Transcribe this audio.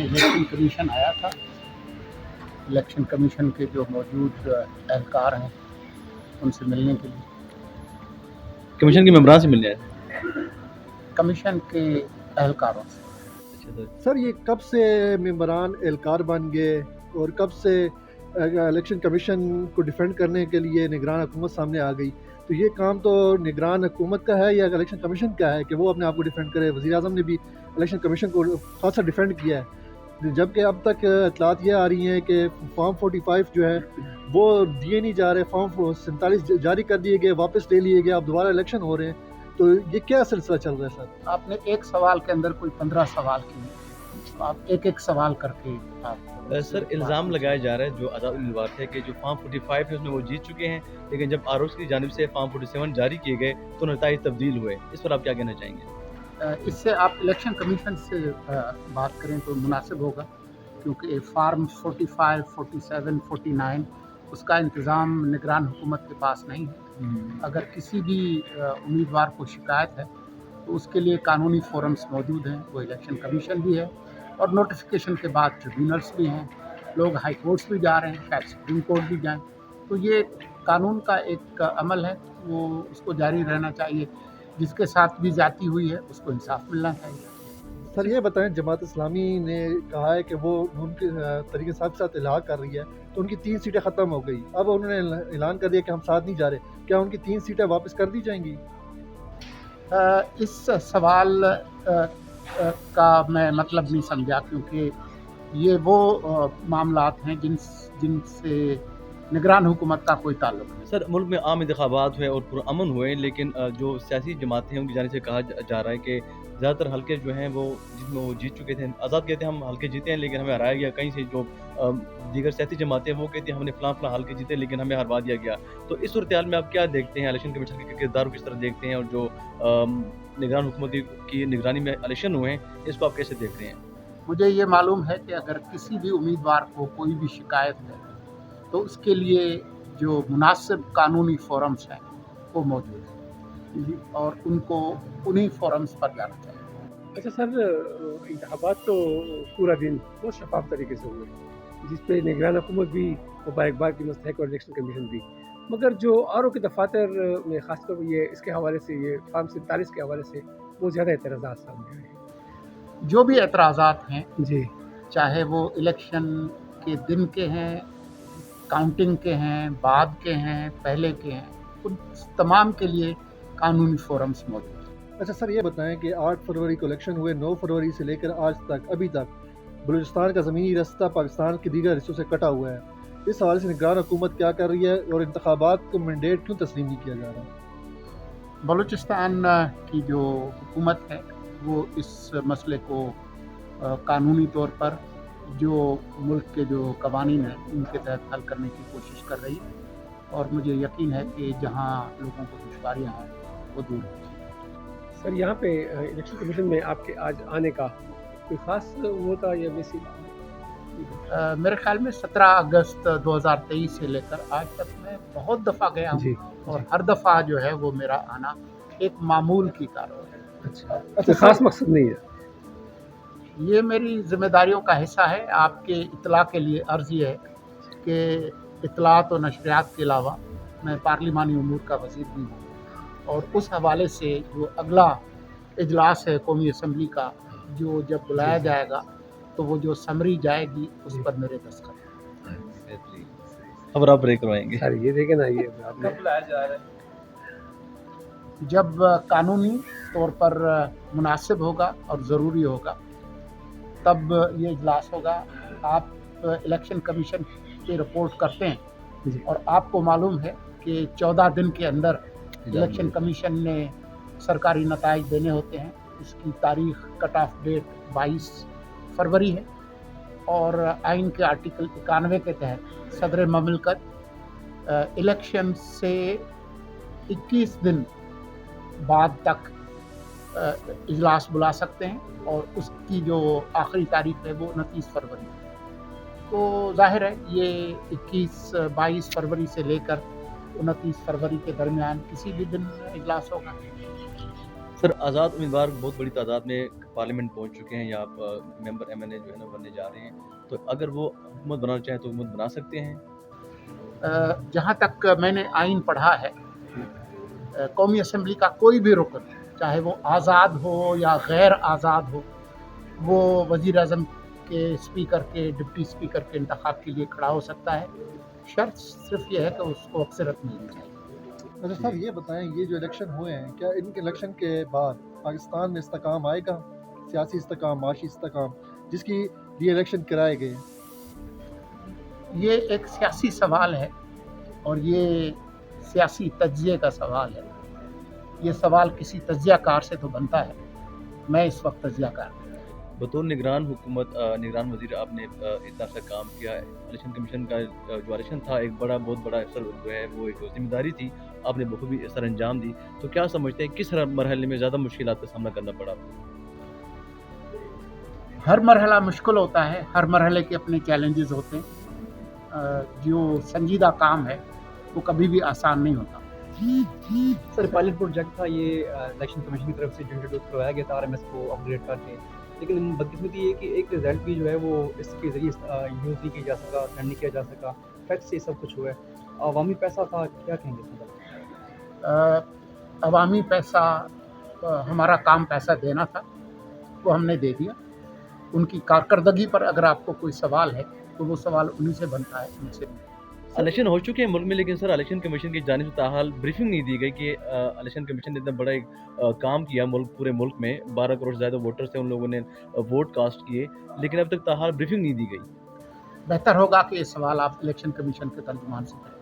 Election commission आया था। Election commission के जो मौजूद एहलकार हैं उनसे मिलने के लिए, कमीशन के मेंबरान से मिलने आए। कमीशन के एहलकारों से। सर ये कब से मेंबरान एहलकार बन गए और कब से इलेक्शन कमीशन को डिफेंड करने के लिए निगरान हुकूमत सामने आ गई? तो ये काम तो निगरान हुकूमत का है या इलेक्शन कमीशन का है कि वो अपने आप को डिफेंड करे? वज़ीर आज़म ने भी इलेक्शन कमीशन को खासा डिफेंड किया है, जबकि अब तक इतलात ये आ रही हैं कि फॉर्म 45 जो है वो दिए नहीं जा रहे, फॉर्म 47 जारी कर दिए गए, वापस ले लिए गए, अब दोबारा इलेक्शन हो रहे हैं। तो ये क्या सिलसिला चल रहा है सर? आपने एक सवाल के अंदर कोई 15 सवाल किए, तो आप एक एक सवाल करके आप सर इल्ज़ाम लगाया जा रहा है जो आज़ाद उम्मीदवार थे कि जो फॉर्म 45 है उसमें वो जीत चुके हैं, लेकिन जब आरओसी की जानिब से फॉर्म 47 जारी किए गए तो नताइज तब्दील हुए। इस पर आप क्या कहना चाहेंगे? इससे आप इलेक्शन कमीशन से बात करें तो मुनासिब होगा, क्योंकि फार्म 45, 47, 49 उसका इंतज़ाम निगरान हुकूमत के पास नहीं है। अगर किसी भी उम्मीदवार को शिकायत है तो उसके लिए कानूनी फोरम्स मौजूद हैं, वो इलेक्शन कमीशन भी है और नोटिफिकेशन के बाद ट्रिब्यूनल्स भी हैं। लोग हाई कोर्ट्स भी जा रहे हैं, शायद सुप्रीम कोर्ट भी जाएं। तो ये कानून का एक अमल है, वो उसको जारी रहना चाहिए। जिसके साथ भी जाती हुई है उसको इंसाफ मिलना चाहिए। सर ये बताएं, जमात इस्लामी ने कहा है कि वो उनके तरीके साथ साथ इलाहा कर रही है, तो उनकी 3 सीटें ख़त्म हो गई, अब उन्होंने ऐलान कर दिया कि हम साथ नहीं जा रहे, क्या उनकी 3 सीटें वापस कर दी जाएंगी? इस सवाल का मैं मतलब नहीं समझा, क्योंकि ये वो मामलात हैं जिनसे निगरान हुकूमत का कोई ताल्लुक नहीं। सर मुल्क में आम इंतखाबात हुए और पुरअमन हुए, लेकिन जो सियासी जमातें हैं उनकी जानिब से कहा जा रहा है कि ज़्यादातर हल्के जो हैं वो जिसमें वो जीत चुके थे। आज़ाद कहते हैं हम हल्के जीते हैं लेकिन हमें हराया गया। कहीं से जो दीगर सियासी जमातें हैं वो कहती हैं हमने फलां हल्के जीते लेकिन हमें हरवा दिया गया। तो इस सूरत-ए-हाल में आप क्या देखते हैं? इलेक्शन कमीशन के किरदार को किस तरह देखते हैं, और जो निगरान हुकूमत की निगरानी में इलेक्शन हुए हैं इसको आप कैसे देख रहे हैं? मुझे ये मालूम है कि अगर किसी भी उम्मीदवार को कोई भी शिकायत है तो उसके लिए जो मुनासिब कानूनी फोरम्स हैं वो मौजूद हैं और उनको उन्हीं फोरम्स पर जाना चाहिए। अच्छा सर, इंतखाबात तो पूरा दिन बहुत शफाफ तरीके से हुए, जिस पे निगरान हुकूमत भी मुबारकबाद की मुस्तहिक और इलेक्शन कमीशन भी, मगर जो आर के दफातर में खासकर ये इसके हवाले से, ये फॉर्म 47 के हवाले से बहुत ज़्यादा एतराज़ात सामने आए। जो भी एतराज़ात हैं जी, चाहे वो इलेक्शन के दिन के हैं, काउंटिंग के हैं, बाद के हैं, पहले के हैं, उन तमाम के लिए कानूनी फोरम्स मौजूद हैं। अच्छा सर ये बताएं कि 8 फरवरी को इलेक्शन हुए, 9 फरवरी से लेकर आज तक अभी तक बलूचिस्तान का ज़मीनी रास्ता पाकिस्तान के दीगर हिस्सों से कटा हुआ है। इस हवाले से निगरान हुकूमत क्या कर रही है और इंतखाबात को मैंडेट क्यों तस्लीम नहीं किया जा रहा? बलूचिस्तान की जो हुकूमत है वो इस मसले को कानूनी तौर पर जो मुल्क के जो कवानीन हैं उनके तहत हल करने की कोशिश कर रही है, और मुझे यकीन है कि जहां लोगों को दुश्वारियां हैं वो दूर होंगी। सर यहाँ पे इलेक्शन कमीशन में आपके आज आने का कोई ख़ास वो था या वैसी? मेरे ख्याल में 17 अगस्त 2023 से लेकर आज तक मैं बहुत दफ़ा गया हूँ, जी, और हर दफ़ा जो है वो मेरा आना एक मामूल की कार्रवाई है। अच्छा, ख़ास मकसद नहीं है? ये मेरी जिम्मेदारियों का हिस्सा है। आपके इत्तला के लिए अर्ज़ ये है कि इत्तलात और नशरियात के अलावा मैं पार्लिमानी उमूर का वज़ीर भी हूँ, और उस हवाले से जो अगला इजलास है कौमी असम्बली का, जो जब बुलाया जाएगा तो वो जो समरी जाएगी उस पर मेरे दस्तखत हैं। खबर आप ब्रेक करवाएंगे? सर ये देखें ना, ये आपने बुलाया जा रहा है? जब कानूनी तौर पर मुनासिब होगा और ज़रूरी होगा तब ये इजलास होगा। आप इलेक्शन कमीशन की रिपोर्ट करते हैं, जी, और आपको मालूम है कि 14 दिन के अंदर इलेक्शन कमीशन ने सरकारी नताइज देने होते हैं। इसकी तारीख कट ऑफ डेट 22 फरवरी है, और आइन के आर्टिकल 91 के तहत सदर ममलकत इलेक्शन से 21 दिन बाद तक इजलास बुला सकते हैं, और उसकी जो आखिरी तारीख है वो 29 फरवरी है। तो जाहिर है ये 22 फरवरी से लेकर 29 फरवरी के दरमियान किसी भी दिन इजलास होगा। सर आज़ाद उम्मीदवार बहुत बड़ी तादाद में पार्लियामेंट पहुंच चुके हैं या मेंबर एमएनए जो है ना बनने जा रहे हैं, तो अगर वो हुकूमत बनाना चाहें तो हुकूमत बना सकते हैं। जहाँ तक मैंने आइन पढ़ा है, कौमी असम्बली का कोई भी रुकन, चाहे वो आज़ाद हो या गैर आज़ाद हो, वो वज़ीर आज़म के स्पीकर के डिप्टी स्पीकर के इंतखाब के लिए खड़ा हो सकता है। शर्त सिर्फ ये है कि उसको अक्सरत मिलनी चाहिए। अच्छा सर, ये बताएं, ये जो इलेक्शन हुए हैं, क्या इन इलेक्शन के बाद पाकिस्तान में इस्तेकाम आएगा, सियासी इस्तेकाम, माशी इस्तेकाम, जिसकी री इलेक्शन कराए गए? ये एक सियासी सवाल है और ये सियासी तज्ज़िये का सवाल है। ये सवाल किसी तज्ज़ियाकार से तो बनता है, मैं इस वक्त तज्ज़ियाकार हूँ। बतौर निगरान हुकूमत निगरान वजीर आपने इतना सा काम किया है। इलेक्शन कमीशन का जो इलेक्शन था एक बहुत बड़ा अफसर जो है वो एक जिम्मेदारी थी, आपने बखूबी सर अंजाम दी। तो क्या समझते हैं किस मरहले में ज़्यादा मुश्किलात का सामना करना पड़ा आपको? हर मरहला मुश्किल होता है, हर मरहले के अपने चैलेंजेस होते हैं। जो संजीदा काम है वो कभी भी आसान नहीं होता। सर पायलट प्रोजेक्ट था ये, इलेक्शन कमीशन की तरफ से जो इंट्रोड्यूस करवाया गया था आरएमएस को अपग्रेड करके, लेकिन बदकिस्मती ये कि एक रिजल्ट भी जो है वो इसके ज़रिए यूज़ नहीं किया जा सका, सेंड नहीं किया जा सका, फैक्ट से सब कुछ हुआ है। अवामी पैसा था, क्या कहेंगे इस मतलब? अवामी पैसा, हमारा काम पैसा देना था, वो हमने दे दिया। उनकी कारकर्दगी पर अगर आपको कोई सवाल है तो वो सवाल उन्हीं से बनता है, उनसे। इलेक्शन हो चुके हैं मुल्क में, लेकिन सर इलेक्शन कमीशन की जानिब से ताहाल ब्रीफिंग नहीं दी गई कि इलेक्शन कमीशन ने इतना बड़ा एक काम किया पूरे मुल्क में, 12 करोड़ से ज़्यादा वोटर्स थे, उन लोगों ने वोट कास्ट किए, लेकिन अब तक ताहाल ब्रीफिंग नहीं दी गई। बेहतर होगा कि ये सवाल आप इलेक्शन कमीशन के तर्जुमान से करें।